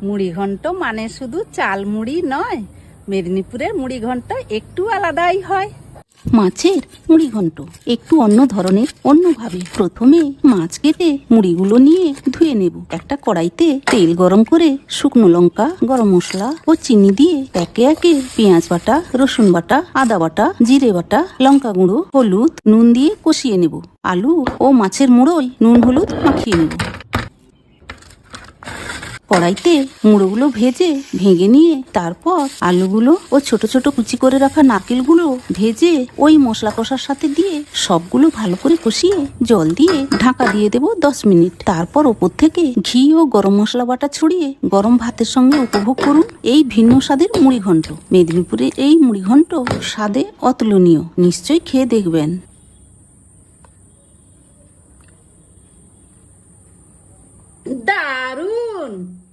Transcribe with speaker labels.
Speaker 1: মুড়িঘণ্ট মানে শুধু চাল মুড়ি নয়, মেদিনীপুরের মুড়িঘণ্ট একটু আলাদাই হয়।
Speaker 2: মাছের মুড়িঘণ্ট একটু অন্য ধরনের, অন্যভাবে। প্রথমে মাছ কেটে মুড়িগুলো নিয়ে ধুয়ে নেব। একটা কড়াইতে তেল গরম করে শুকনো লঙ্কা, গরম মশলা ও চিনি দিয়ে একে একে পেঁয়াজ বাটা, রসুন বাটা, আদা বাটা, জিরে বাটা, লঙ্কা গুঁড়ো, হলুদ, নুন দিয়ে কষিয়ে নেব। আলু ও মাছের মুড়োয় নুন হলুদ মাখিয়ে নেব। কড়াইতে মুড়োগুলো ভেঙে নিয়ে তারপর আলুগুলো ও ছোট ছোট কুচি করে রাখা নারকেলগুলো ভেজে ওই মশলা কষার সাথে দিয়ে সবগুলো ভালো করে কষিয়ে জল দিয়ে ঢাকা দিয়ে দেব 10 মিনিট। তারপর ওপর থেকে ঘি ও গরম মশলা বাটা ছড়িয়ে গরম ভাতের সঙ্গে উপভোগ করুন এই ভিন্ন স্বাদের মুড়িঘণ্ট। মেদিনীপুরের এই মুড়িঘণ্ট স্বাদে অতুলনীয়, নিশ্চয়ই খেয়ে দেখবেন।
Speaker 1: দারুণ।